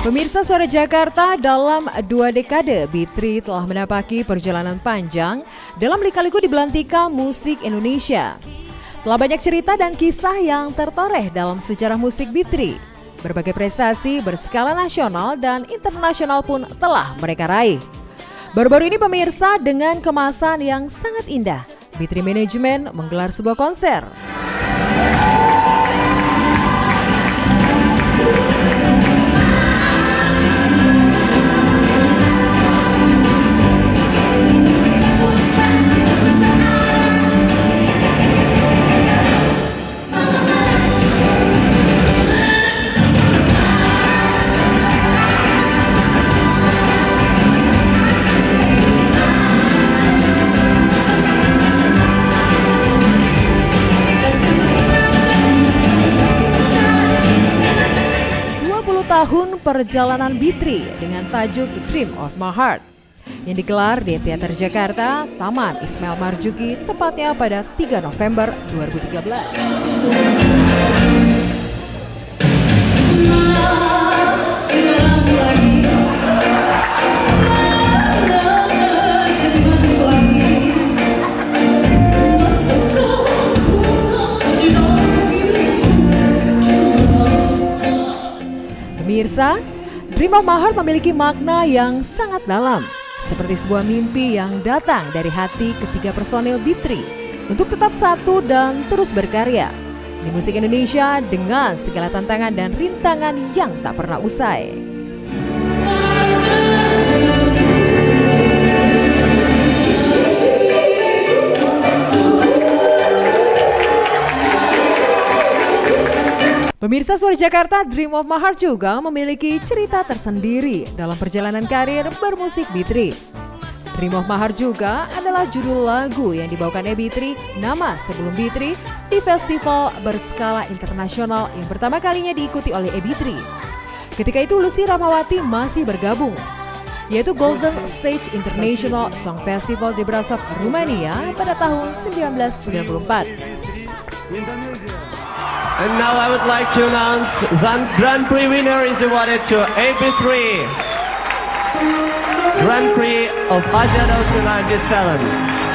Pemirsa Suara Jakarta, dalam 2 dekade, B3 telah menapaki perjalanan panjang dalam lika-liku di belantika musik Indonesia. Telah banyak cerita dan kisah yang tertoreh dalam sejarah musik B3. Berbagai prestasi berskala nasional dan internasional pun telah mereka raih. Baru-baru ini pemirsa, dengan kemasan yang sangat indah, B3 Management menggelar sebuah konser. Tahun perjalanan B3 dengan tajuk Dream of My Heart yang digelar di Teater Jakarta, Taman Ismail Marzuki, tepatnya pada 3 November 2013. Pemirsa, Dream of My Heart memiliki makna yang sangat dalam, seperti sebuah mimpi yang datang dari hati ketiga personil B3 untuk tetap satu dan terus berkarya di musik Indonesia dengan segala tantangan dan rintangan yang tak pernah usai. Pemirsa Suara Jakarta, Dream of My Heart juga memiliki cerita tersendiri dalam perjalanan karir bermusik B3. Dream of My Heart juga adalah judul lagu yang dibawakan B3 nama sebelum B3 di festival berskala internasional yang pertama kalinya diikuti oleh B3. Ketika itu Lucy Rahmawati masih bergabung, yaitu Golden Stage International Song Festival di Brasov, Rumania pada tahun 1994. And now I would like to announce the Grand Prix winner is awarded to AB3 Grand Prix of Asia 2097.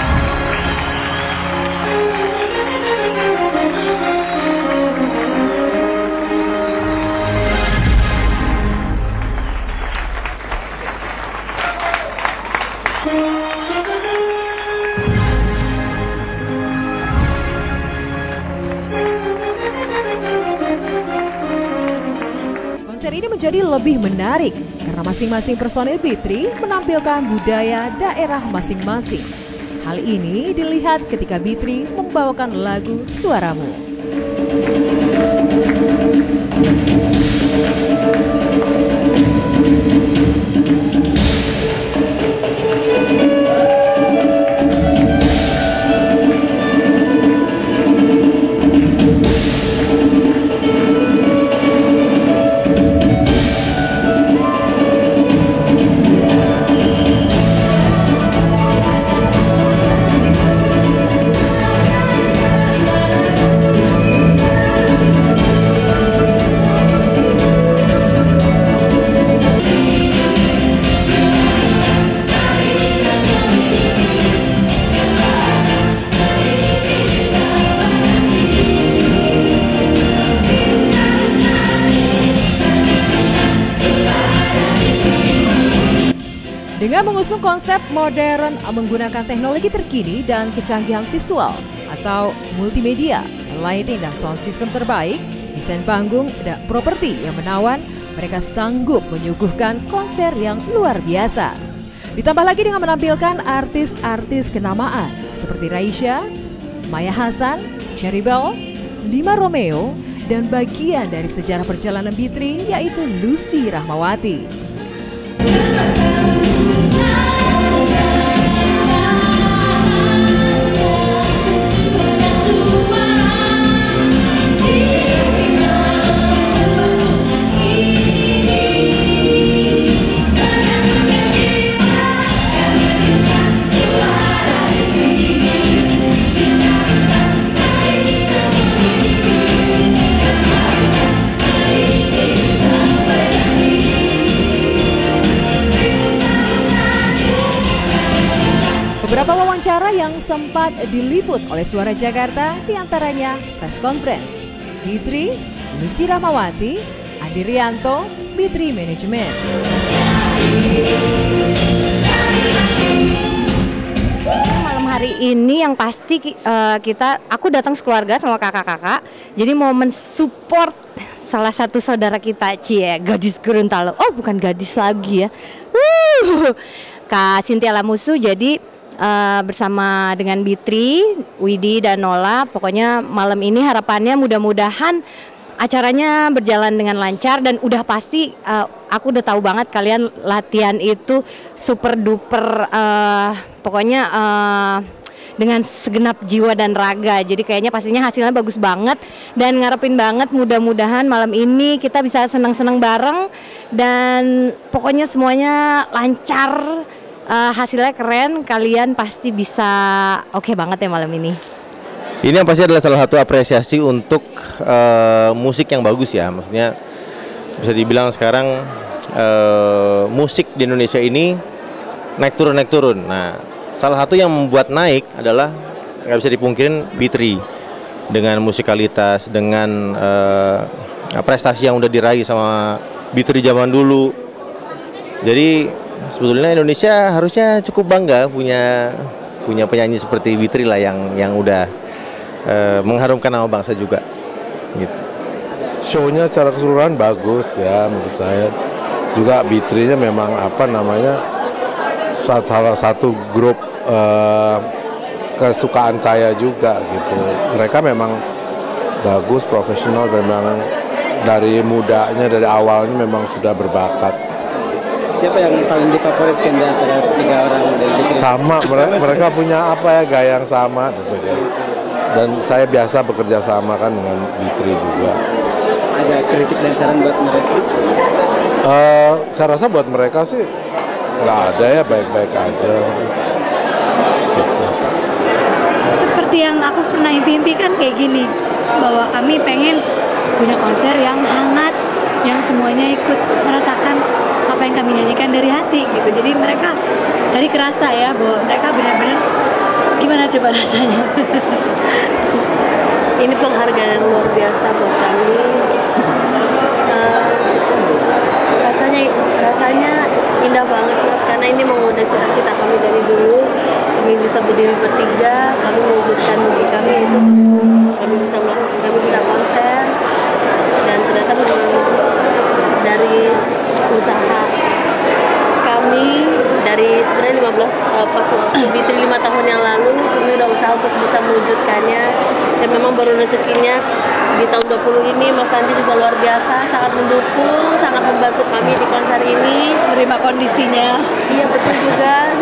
Konser ini menjadi lebih menarik karena masing-masing personil B3 menampilkan budaya daerah masing-masing. Hal ini dilihat ketika B3 membawakan lagu Suaramu. Dengan mengusung konsep modern menggunakan teknologi terkini dan kecanggihan visual atau multimedia, lighting dan sound system terbaik, desain panggung dan properti yang menawan, mereka sanggup menyuguhkan konser yang luar biasa. Ditambah lagi dengan menampilkan artis-artis kenamaan seperti Raisya, Maya Hasan, Cherry Bell, Lima Romeo, dan bagian dari sejarah perjalanan B3 yaitu Lucy Rahmawati. yang sempat diliput oleh Suara Jakarta diantaranya press conference B3, Lucy Rahmawati, Adi Rianto, B3 Management. Malam hari ini yang pasti aku datang sekeluarga sama kakak-kakak, jadi mau mensupport salah satu saudara kita, gadis Gorontalo. Oh, bukan gadis lagi ya. Kak Cynthia Lamusu. Jadi bersama dengan B3, Widi dan Nola, pokoknya malam ini harapannya mudah-mudahan acaranya berjalan dengan lancar dan udah pasti aku udah tahu banget kalian latihan itu super duper pokoknya dengan segenap jiwa dan raga. Jadi kayaknya pastinya hasilnya bagus banget dan ngarepin banget mudah-mudahan malam ini kita bisa senang-senang bareng dan pokoknya semuanya lancar, hasilnya keren, kalian pasti bisa oke banget ya malam ini. Ini yang pasti adalah salah satu apresiasi untuk musik yang bagus ya. Maksudnya bisa dibilang sekarang musik di Indonesia ini naik turun. Nah, salah satu yang membuat naik adalah nggak bisa dipungkirin B3 dengan musikalitas, dengan prestasi yang udah diraih sama B3 zaman dulu. Jadi sebetulnya Indonesia harusnya cukup bangga punya penyanyi seperti B3 lah yang udah mengharumkan nama bangsa juga. Gitu. Show-nya secara keseluruhan bagus ya menurut saya. Juga B3-nya memang salah satu grup kesukaan saya juga gitu. Mereka memang bagus, profesional, dan memang dari mudanya, dari awalnya memang sudah berbakat. Siapa yang paling difavoritkan di antara 3 orang dari B3? Sama, mereka punya gaya yang sama gitu. Dan saya biasa bekerja sama kan dengan B3 juga. Ada kritik dan saran buat mereka? Saya rasa buat mereka sih nggak ada ya, baik-baik aja. Gitu. Seperti yang aku pernah impikan kayak gini, bahwa kami pengen punya konser yang hangat, yang semuanya ikut merasakan apa yang kami nyanyikan dari hati gitu. Jadi mereka tadi kerasa ya bahwa mereka benar-benar gimana coba rasanya. Ini penghargaan luar biasa buat kami. Rasanya indah banget Mas, karena ini mengundang cita-cita kami dari dulu. Kami bisa berdiri bertiga, kami mewujudkan mimpi kami itu kami bisa konser, dan ternyata dari usaha kami dari sebenarnya 5 tahun yang lalu kami udah usaha untuk bisa mewujudkannya, dan memang baru rezekinya di tahun 20 ini Mas Andi juga luar biasa, sangat mendukung, sangat membantu kami di konser ini, menerima kondisinya. Iya betul juga,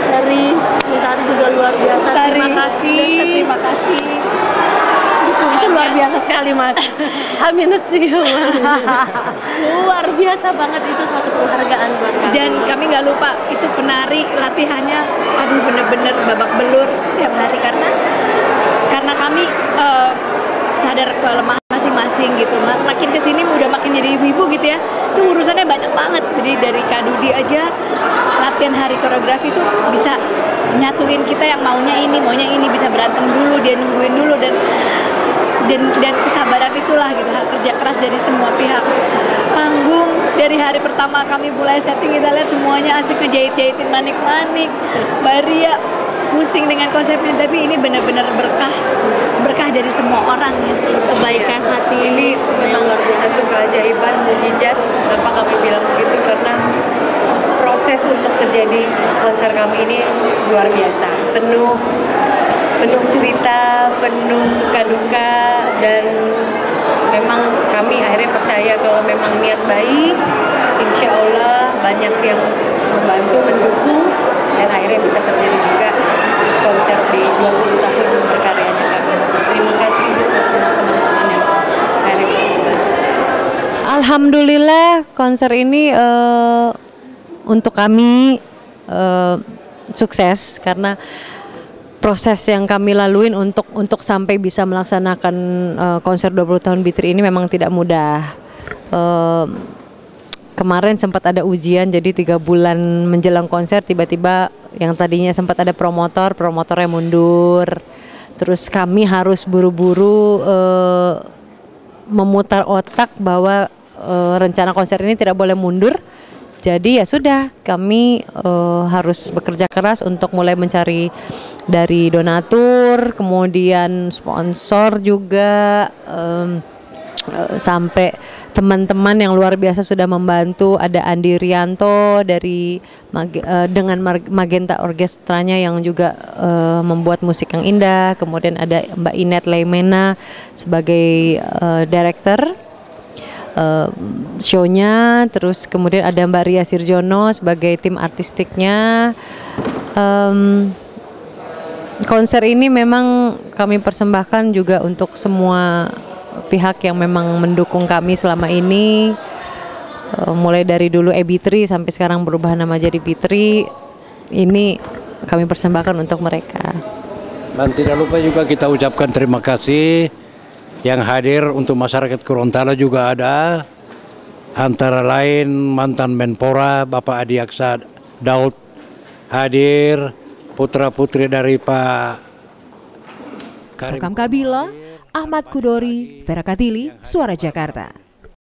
dari Tari juga luar biasa. Terima kasih. Terima kasih. Itu luar biasa sekali Mas. H-3 luar biasa banget, itu suatu penghargaan buat kami. Dan kami nggak lupa itu penari latihannya, aduh bener-bener babak belur setiap hari karena kami sadar kelemahan masing-masing gitu. Makin kesini udah makin jadi ibu-ibu gitu ya. Itu urusannya banyak banget. Jadi dari Kak Dudi aja latihan hari koreografi itu bisa nyatuin kita yang maunya ini bisa berantem dulu, dia nungguin dulu, dan kesabaran itulah gitu, kerja keras dari semua pihak. Panggung dari hari pertama kami mulai setting, kita lihat semuanya asik ngejahit-jahitin manik-manik. Mbak Ria pusing dengan konsepnya, tapi ini benar-benar berkah dari semua orang ya. Kebaikan hati ini memang satu keajaiban, mujizat. Kenapa kami bilang begitu? Karena proses untuk terjadi konser kami ini luar biasa, penuh cerita, penuh suka duka, dan memang kami akhirnya percaya kalau memang niat baik, insya Allah banyak yang membantu, mendukung, dan akhirnya bisa terjadi juga konser di 20 tahun berkaryanya kami. Terima kasih buat semua teman-teman yang akhirnya bisa membantu. Alhamdulillah konser ini untuk kami sukses, karena proses yang kami laluin untuk sampai bisa melaksanakan konser 20 tahun B3 ini memang tidak mudah. Kemarin sempat ada ujian, jadi 3 bulan menjelang konser tiba-tiba Yang tadinya sempat ada promotornya mundur. Terus kami harus buru-buru memutar otak bahwa rencana konser ini tidak boleh mundur. Jadi ya sudah, kami harus bekerja keras untuk mulai mencari dari donatur, kemudian sponsor juga, sampai teman-teman yang luar biasa sudah membantu. Ada Andi Rianto dari dengan Magenta Orkestranya yang juga membuat musik yang indah. Kemudian ada Mbak Inet Leimena sebagai director show-nya. Terus kemudian ada Mbak Ria Sirjono sebagai tim artistiknya. Konser ini memang kami persembahkan juga untuk semua pihak yang memang mendukung kami selama ini, mulai dari dulu AB3 sampai sekarang berubah nama jadi B3. Ini kami persembahkan untuk mereka. Dan tidak lupa juga kita ucapkan terima kasih yang hadir untuk masyarakat Gorontalo juga ada, antara lain mantan Menpora Bapak Adi Aksa Daud hadir, putra-putri dari Pak Rekam Kabila, Ahmad Kudori, Vera Katili, Suara Jakarta.